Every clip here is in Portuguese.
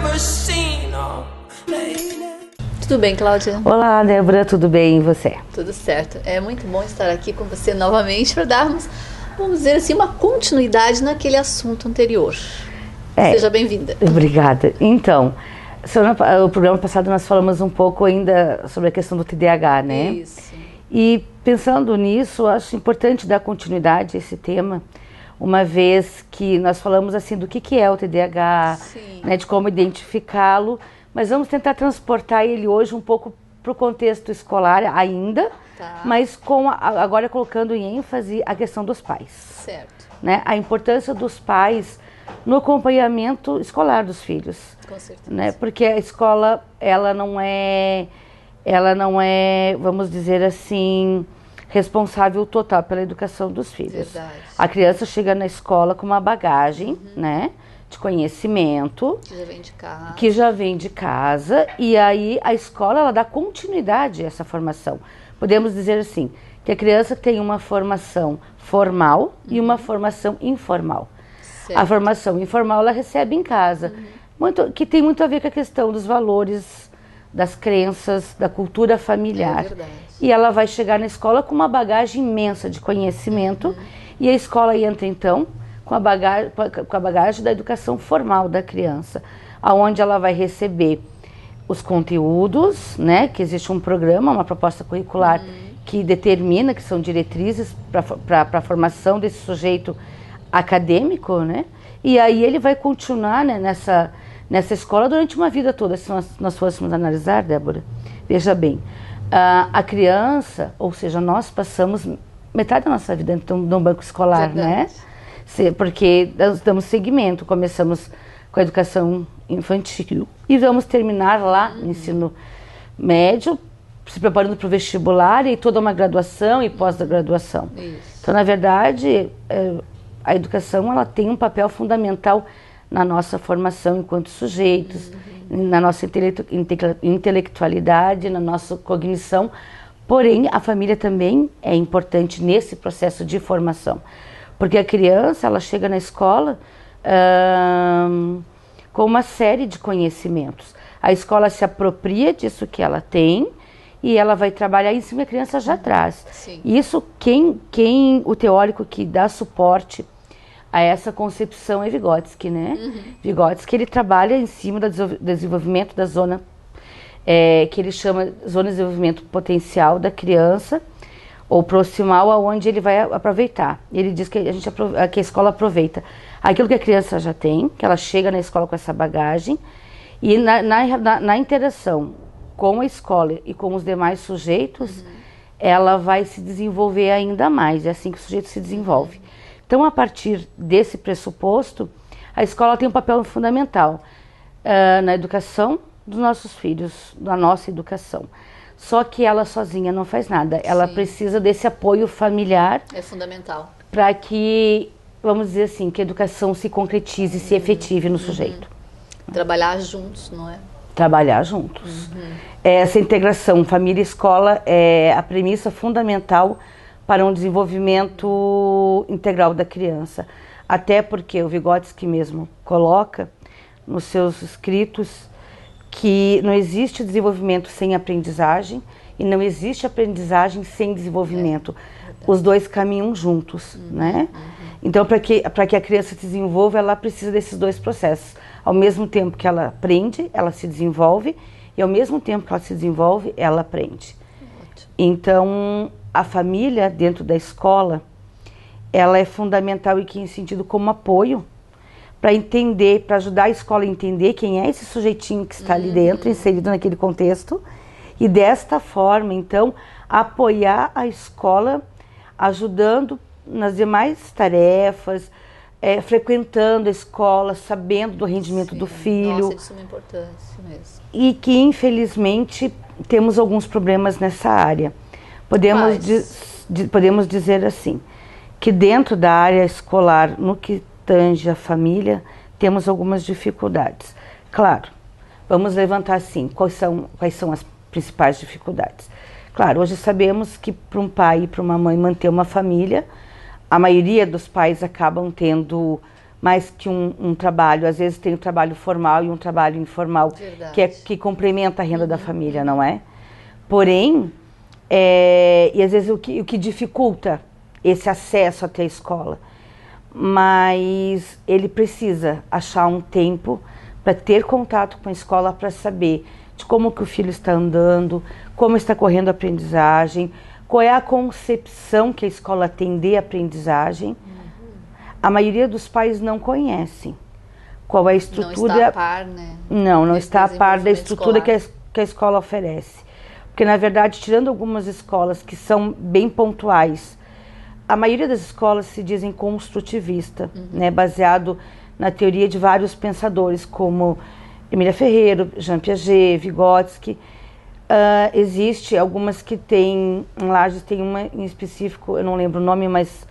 ever seen. Oh, lady. Tudo bem, Cláudia? Olá, Débora, tudo bem e você? Tudo certo. É muito bom estar aqui com você novamente para darmos, vamos dizer assim, uma continuidade naquele assunto anterior. Seja bem-vinda. Obrigada. Então, o programa passado nós falamos um pouco ainda sobre a questão do TDAH, né? Isso. E pensando nisso, acho importante dar continuidade a esse tema, uma vez que nós falamos assim do que é o TDAH, né, de como identificá-lo, mas vamos tentar transportar ele hoje um pouco para o contexto escolar ainda, mas agora colocando em ênfase a questão dos pais. Certo. Né? A importância dos pais no acompanhamento escolar dos filhos. Com certeza. Né? Porque a escola, ela não é, vamos dizer assim, responsável total pela educação dos filhos. Verdade. A criança chega na escola com uma bagagem, né, de conhecimento. Que já vem de casa. E aí a escola, ela dá continuidade a essa formação. Podemos dizer assim, que a criança tem uma formação formal e uma formação informal. Certo. A formação informal ela recebe em casa, que tem muito a ver com a questão dos valores, das crenças, da cultura familiar. É verdade. E ela vai chegar na escola com uma bagagem imensa de conhecimento, e a escola entra então com a bagagem da educação formal da criança, aonde ela vai receber os conteúdos, né, que existe um programa, uma proposta curricular que determina, que são diretrizes para a formação desse sujeito acadêmico, né? E aí ele vai continuar, né, nessa escola durante uma vida toda. Se nós fôssemos analisar, Débora, veja bem, a criança, ou seja, nós passamos metade da nossa vida dentro de um banco escolar, né? Porque nós damos seguimento, começamos com a educação infantil e vamos terminar lá no ensino médio, se preparando para o vestibular e toda uma graduação e pós-graduação. Então, na verdade, a educação ela tem um papel fundamental na nossa formação enquanto sujeitos, na nossa intelectualidade, na nossa cognição. Porém, a família também é importante nesse processo de formação, porque a criança ela chega na escola com uma série de conhecimentos. A escola se apropria disso que ela tem e ela vai trabalhar em cima, a criança já traz. Isso, o teórico que dá suporte a essa concepção é Vygotsky, né? Vygotsky, ele trabalha em cima do desenvolvimento da zona, que ele chama zona de desenvolvimento potencial da criança, ou proximal, aonde ele vai aproveitar. Ele diz que que a escola aproveita aquilo que a criança já tem, que ela chega na escola com essa bagagem, e na interação com a escola e com os demais sujeitos, ela vai se desenvolver ainda mais. É assim que o sujeito se desenvolve. Então, a partir desse pressuposto, a escola tem um papel fundamental na educação dos nossos filhos, na nossa educação. Só que ela sozinha não faz nada. Ela precisa desse apoio familiar. É fundamental. Para que, vamos dizer assim, que a educação se concretize, se efetive no sujeito. Trabalhar juntos, não é? Trabalhar juntos. Essa integração família-escola é a premissa fundamental para um desenvolvimento integral da criança. Até porque o Vygotsky mesmo coloca nos seus escritos que não existe desenvolvimento sem aprendizagem e não existe aprendizagem sem desenvolvimento. Os dois caminham juntos, né? Então, para que a criança se desenvolva, ela precisa desses dois processos. Ao mesmo tempo que ela aprende, ela se desenvolve, e ao mesmo tempo que ela se desenvolve, ela aprende. Então, a família dentro da escola, ela é fundamental em que sentido? Como apoio, para entender, para ajudar a escola a entender quem é esse sujeitinho que está ali dentro, inserido naquele contexto, e desta forma, então, apoiar a escola, ajudando nas demais tarefas, frequentando a escola, sabendo do rendimento do filho. Nossa, de suma importância mesmo. E que, infelizmente, temos alguns problemas nessa área. Podemos dizer assim, que dentro da área escolar, no que tange a família, temos algumas dificuldades. Claro, vamos levantar assim, quais são as principais dificuldades. Claro, hoje sabemos que para um pai e para uma mãe manter uma família, a maioria dos pais acabam tendo mais que um trabalho. Às vezes tem um trabalho formal e um trabalho informal, que complementa a renda da família, não é? Porém, e às vezes o que dificulta esse acesso até a escola. Mas ele precisa achar um tempo para ter contato com a escola, para saber de como que o filho está andando, como está correndo a aprendizagem, qual é a concepção que a escola tem de aprendizagem. A maioria dos pais não conhecem qual é a estrutura. Não está a par, né? Não está a par da estrutura que a escola oferece. Porque, na verdade, tirando algumas escolas que são bem pontuais, a maioria das escolas se dizem construtivista, né, baseado na teoria de vários pensadores, como Emília Ferreiro, Jean Piaget, Vygotsky. Existe algumas que tem, em Lages tem uma em específico, eu não lembro o nome, mas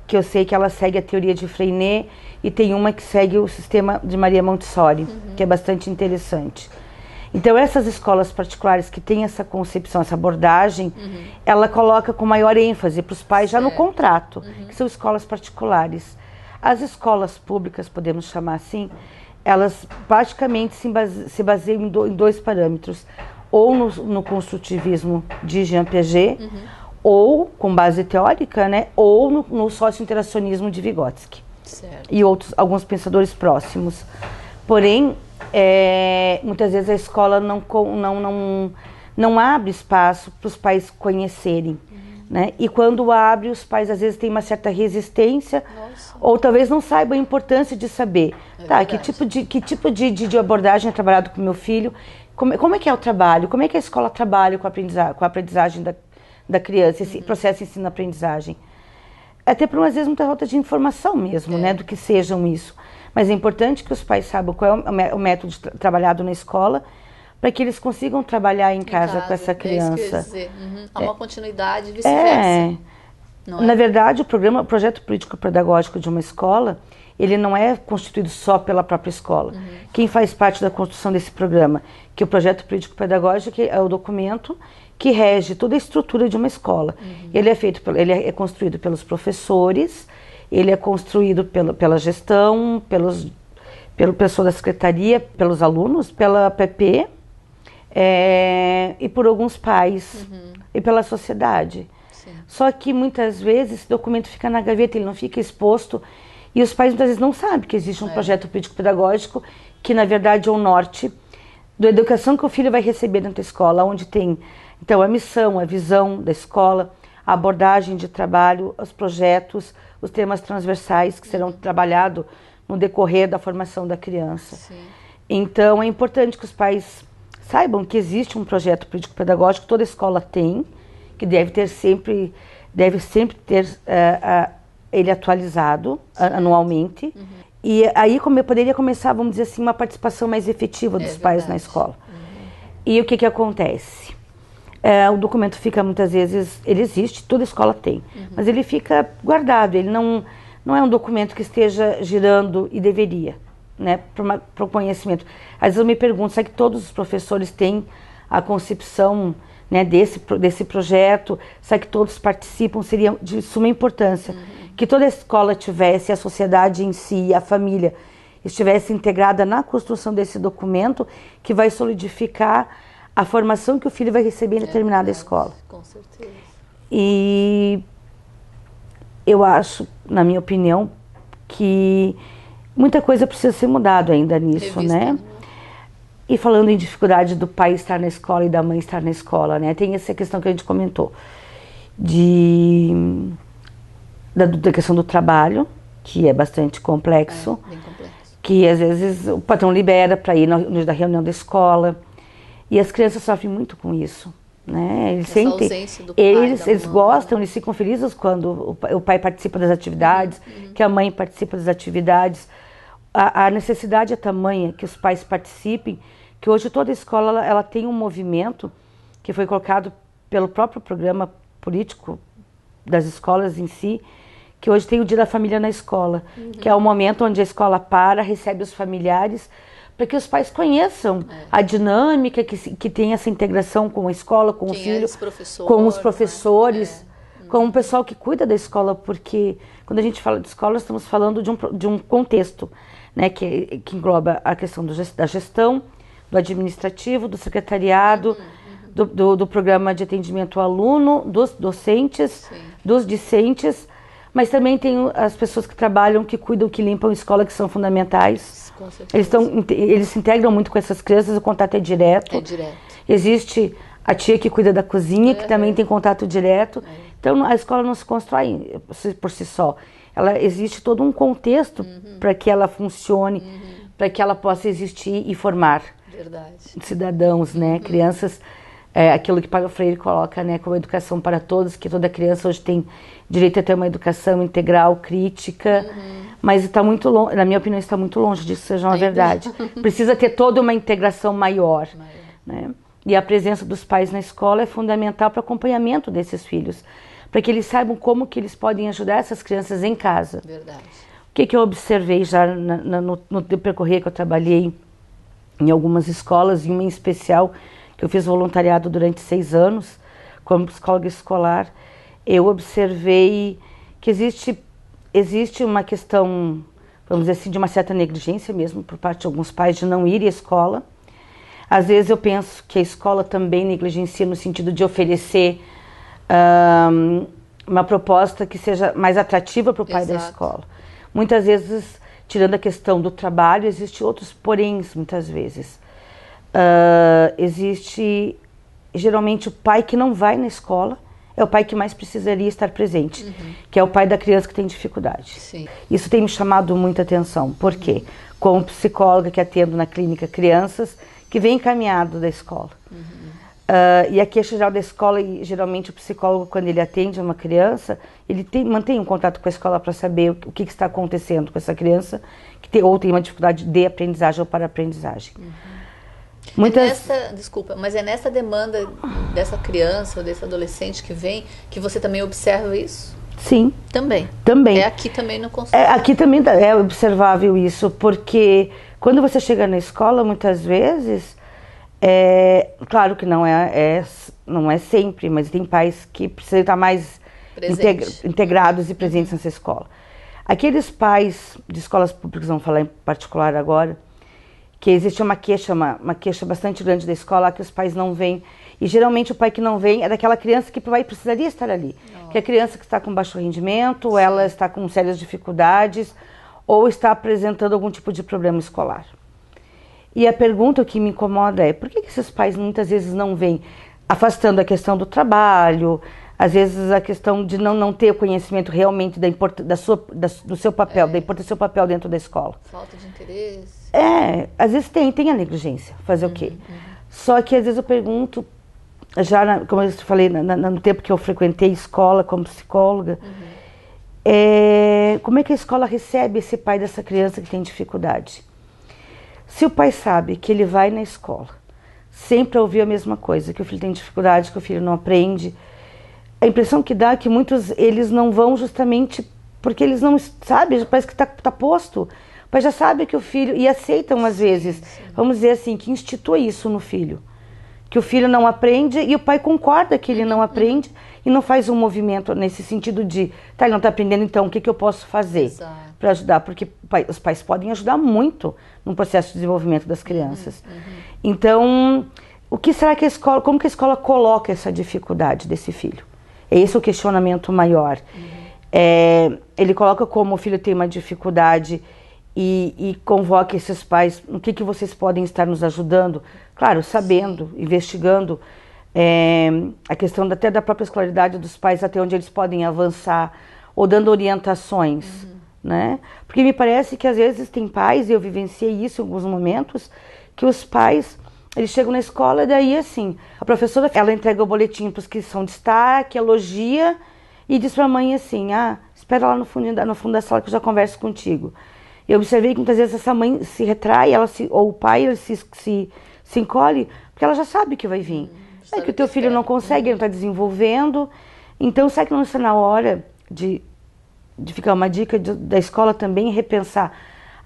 que eu sei que ela segue a teoria de Freinet, e tem uma que segue o sistema de Maria Montessori, que é bastante interessante. Então, essas escolas particulares que têm essa concepção, essa abordagem, ela coloca com maior ênfase para os pais já no contrato, que são escolas particulares. As escolas públicas, podemos chamar assim, elas praticamente se baseiam em dois parâmetros, ou no construtivismo de Jean Piaget, ou com base teórica, né, ou no socio-interacionismo de Vygotsky. Certo. E alguns pensadores próximos. Porém, muitas vezes a escola não abre espaço para os pais conhecerem, né? E quando abre, os pais às vezes têm uma certa resistência, ou talvez não saibam a importância de saber, que tipo de abordagem é trabalhado com o meu filho, como é que é o trabalho, como é que a escola trabalha com a aprendizagem da criança, esse processo de ensino-aprendizagem. Até por, às vezes, muita falta de informação mesmo, né, do que sejam isso. Mas é importante que os pais saibam qual é o método trabalhado na escola, para que eles consigam trabalhar em casa com essa criança. É isso que eu ia dizer. Há uma continuidade e vice-versa. Na verdade, o projeto político-pedagógico de uma escola, ele não é constituído só pela própria escola. Quem faz parte da construção desse programa, que o projeto político-pedagógico é o documento que rege toda a estrutura de uma escola. Ele é construído pelos professores, ele é construído pela gestão, pelo pessoal da secretaria, pelos alunos, pela PP, e por alguns pais, e pela sociedade. Sim. Só que muitas vezes esse documento fica na gaveta, ele não fica exposto, e os pais muitas vezes não sabem que existe um projeto político-pedagógico, que na verdade é o norte da educação que o filho vai receber dentro da escola, onde tem então a missão, a visão da escola, a abordagem de trabalho, os projetos, os temas transversais que serão trabalhados no decorrer da formação da criança. Sim. Então é importante que os pais saibam que existe um projeto político-pedagógico, toda escola tem, que deve sempre ter ele atualizado anualmente. E aí poderia começar, vamos dizer assim, uma participação mais efetiva dos pais na escola. E o que acontece? O documento fica muitas vezes, ele existe, toda escola tem, mas ele fica guardado, ele não é um documento que esteja girando, e deveria, né, para o conhecimento. Às vezes eu me pergunto, será que todos os professores têm a concepção, né, desse projeto? Será que todos participam? Seria de suma importância que toda a escola tivesse, a sociedade em si, a família, estivesse integrada na construção desse documento, que vai solidificar a formação que o filho vai receber em determinada escola. Com certeza. E eu acho, na minha opinião, que muita coisa precisa ser mudada ainda nisso, né? E falando em dificuldade do pai estar na escola e da mãe estar na escola, né? Tem essa questão que a gente comentou, da questão do trabalho, que é bastante complexo. Bem complexo. Que às vezes o patrão libera para ir na reunião da escola. E as crianças sofrem muito com isso, né? Eles gostam, eles ficam felizes quando o pai participa das atividades, que a mãe participa das atividades. A necessidade é tamanha que os pais participem, que hoje toda escola ela tem um movimento que foi colocado pelo próprio programa político das escolas em si, que hoje tem o Dia da Família na escola, que é o momento onde a escola recebe os familiares, para que os pais conheçam a dinâmica que tem essa integração com a escola, com o filho, com os professores, com o pessoal que cuida da escola, porque quando a gente fala de escola, estamos falando de um contexto, né, que engloba a questão da gestão, do administrativo, do secretariado, do programa de atendimento ao aluno, dos docentes, dos discentes, mas também tem as pessoas que trabalham, que cuidam, que limpam a escola, que são fundamentais. Com certeza. Eles se integram muito com essas crianças, o contato é direto. É direto. Existe a tia que cuida da cozinha, que também tem contato direto. Então, a escola não se constrói por si só. Existe todo um contexto para que ela funcione, para que ela possa existir e formar cidadãos, né? Crianças, aquilo que Paulo Freire coloca, né, como educação para todos, que toda criança hoje tem direito a ter uma educação integral, crítica, mas está muito longe, na minha opinião, está muito longe disso seja uma verdade. Precisa ter toda uma integração maior, né? E a presença dos pais na escola é fundamental para o acompanhamento desses filhos, para que eles saibam como que eles podem ajudar essas crianças em casa. Verdade. O que eu observei já no percorrer que eu trabalhei em algumas escolas, e uma em especial, que eu fiz voluntariado durante 6 anos, como psicóloga escolar, eu observei que existe uma questão, vamos dizer assim, de uma certa negligência mesmo, por parte de alguns pais, de não ir à escola. Às vezes eu penso que a escola também negligencia no sentido de oferecer uma proposta que seja mais atrativa para o pai da escola. Muitas vezes, tirando a questão do trabalho, existe outros poréns, muitas vezes. Existe, geralmente, o pai que não vai na escola, é o pai que mais precisaria estar presente, que é o pai da criança que tem dificuldade. Sim. Isso tem me chamado muita atenção. Por quê? Como psicóloga que atendo na clínica crianças, que vem encaminhado da escola. E a queixa geral da escola, e geralmente o psicólogo, quando ele atende uma criança, ele mantém um contato com a escola para saber o que está acontecendo com essa criança, ou tem uma dificuldade de aprendizagem ou para aprendizagem. Desculpa, mas é nessa demanda dessa criança ou desse adolescente que vem, que você também observa isso? Sim. Também. Também. Aqui também no consultório. Aqui também é observável isso, porque quando você chega na escola, muitas vezes, claro que não é sempre, mas tem pais que precisam estar mais integrados e presentes nessa escola. Aqueles pais de escolas públicas, vamos falar em particular agora, que existe uma queixa bastante grande da escola, que os pais não vêm. E geralmente o pai que não vem é daquela criança que precisaria estar ali. Que é a criança que está com baixo rendimento, ou ela está com sérias dificuldades, ou está apresentando algum tipo de problema escolar. E a pergunta que me incomoda é, por que esses pais muitas vezes não vêm, afastando a questão do trabalho, às vezes a questão de não ter o conhecimento realmente do seu papel, da importância do seu papel dentro da escola. Falta de interesse. Às vezes tem a negligência, fazer o quê? Só que às vezes eu pergunto, como eu falei, no tempo que eu frequentei escola como psicóloga, como é que a escola recebe esse pai dessa criança que tem dificuldade? Se o pai sabe que ele vai na escola sempre ouvir a mesma coisa, que o filho tem dificuldade, que o filho não aprende, a impressão que dá é que muitos eles não vão justamente porque eles não sabem, parece que está posto. O pai já sabe que o filho, e aceitam às vezes, vamos dizer assim, que institui isso no filho. Que o filho não aprende e o pai concorda que ele não aprende e não faz um movimento nesse sentido de, ele não está aprendendo, então o que eu posso fazer para ajudar? Porque os pais podem ajudar muito no processo de desenvolvimento das crianças. Então, o que será que como que a escola coloca essa dificuldade desse filho? É esse o questionamento maior. Ele coloca como o filho tem uma dificuldade e convoca esses pais, no que vocês podem estar nos ajudando? Claro, sabendo, investigando a questão até da própria escolaridade dos pais, até onde eles podem avançar, ou dando orientações, né? Porque me parece que às vezes tem pais, e eu vivenciei isso em alguns momentos, que os pais, eles chegam na escola e daí assim, a professora, ela entrega o boletim para os que são destaque, elogia e diz para a mãe assim, espera lá no fundo da sala que eu já converso contigo. Eu observei que muitas vezes essa mãe se retrai, ou o pai ele se encolhe, porque ela já sabe que vai vir. É que o teu filho não consegue, ele não está desenvolvendo. Então, será que não está na hora de ficar uma dica da escola também repensar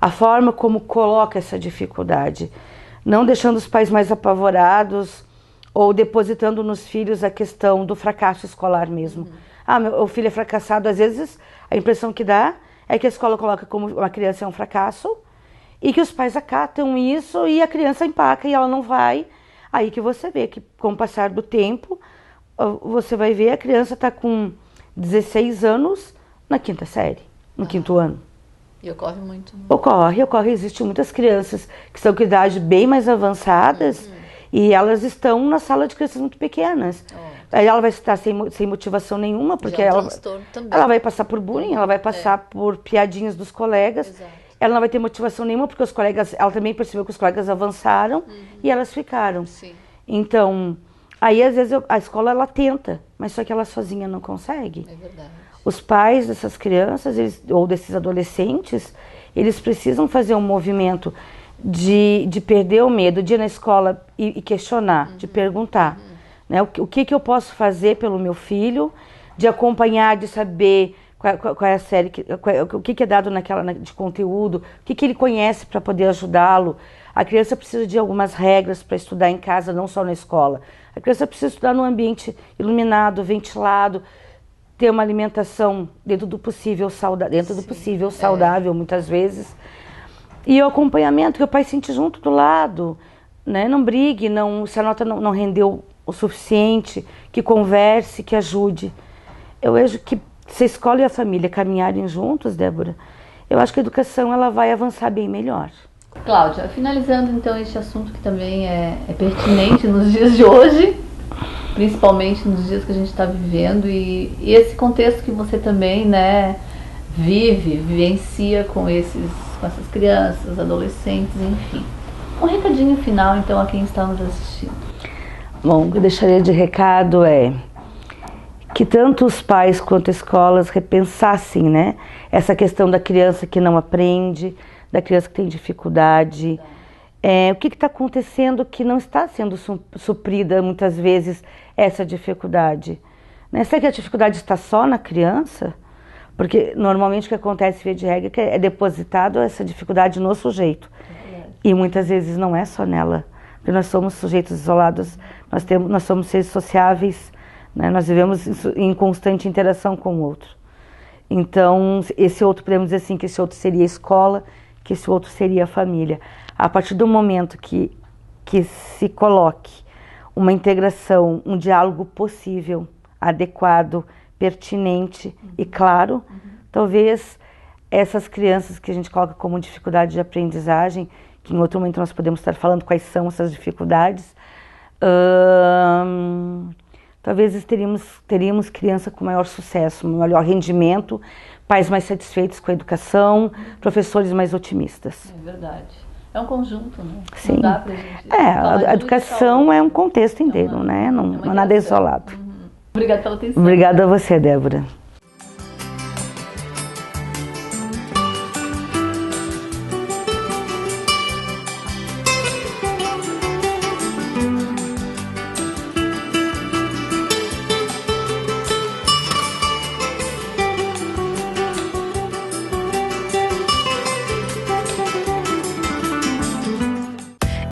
a forma como coloca essa dificuldade? Não deixando os pais mais apavorados ou depositando nos filhos a questão do fracasso escolar mesmo. O filho é fracassado. Às vezes, a impressão que dá é que a escola coloca como uma criança é um fracasso e que os pais acatam isso e a criança empaca e ela não vai. Aí que você vê que, com o passar do tempo, você vai ver a criança está com 16 anos na 5ª série, no 5º ano. E ocorre muito. Né? Ocorre. Existem muitas crianças que estão com idade bem mais avançadas e elas estão na sala de crianças muito pequenas. Aí ela vai estar sem motivação nenhuma, porque ela vai passar por bullying, ela vai passar por piadinhas dos colegas. Exato. Ela não vai ter motivação nenhuma, porque os colegas, ela também percebeu que os colegas avançaram e elas ficaram. Sim. Então, aí às vezes a escola ela tenta, mas só que ela sozinha não consegue. É verdade. Os pais dessas crianças ou desses adolescentes, eles precisam fazer um movimento de perder o medo, de ir na escola e questionar, de perguntar. Né, o que eu posso fazer pelo meu filho, de acompanhar, de saber qual é a série, o que é dado de conteúdo, o que ele conhece para poder ajudá-lo. A criança precisa de algumas regras para estudar em casa, não só na escola. A criança precisa estudar num ambiente iluminado, ventilado, ter uma alimentação dentro do possível saudável, muitas vezes. E o acompanhamento, que o pai sente junto do lado, né? Não brigue, se a nota não rendeu o suficiente, que converse, que ajude. Eu vejo que se a escola e a família caminharem juntos, Débora, eu acho que a educação ela vai avançar bem melhor. Cláudia, finalizando então este assunto que também é pertinente nos dias de hoje, principalmente nos dias que a gente está vivendo e esse contexto que você também, né, vivencia com essas crianças, adolescentes, enfim. Um recadinho final então a quem está nos assistindo. Bom, o que eu deixaria de recado é que tanto os pais quanto as escolas repensassem, né, essa questão da criança que não aprende, da criança que tem dificuldade. O que está acontecendo que não está sendo suprida muitas vezes essa dificuldade? Né? Será que a dificuldade está só na criança? Porque normalmente o que acontece, via de regra, é depositado essa dificuldade no sujeito. E muitas vezes não é só nela. Porque nós somos sujeitos isolados, nós somos seres sociáveis, né? Nós vivemos em constante interação com o outro. Então, esse outro, podemos dizer assim, que esse outro seria a escola, que esse outro seria a família. A partir do momento que se coloque uma integração, um diálogo possível, adequado, pertinente e claro, talvez essas crianças que a gente coloca como dificuldade de aprendizagem, que em outro momento nós podemos estar falando quais são essas dificuldades, talvez teríamos criança com maior sucesso, melhor rendimento, pais mais satisfeitos com a educação, professores mais otimistas. É verdade. É um conjunto, né? Sim. Não dá pra gente a educação é um contexto inteiro, né? Não é nada isolado. Obrigada pela atenção. Obrigada a você, Débora.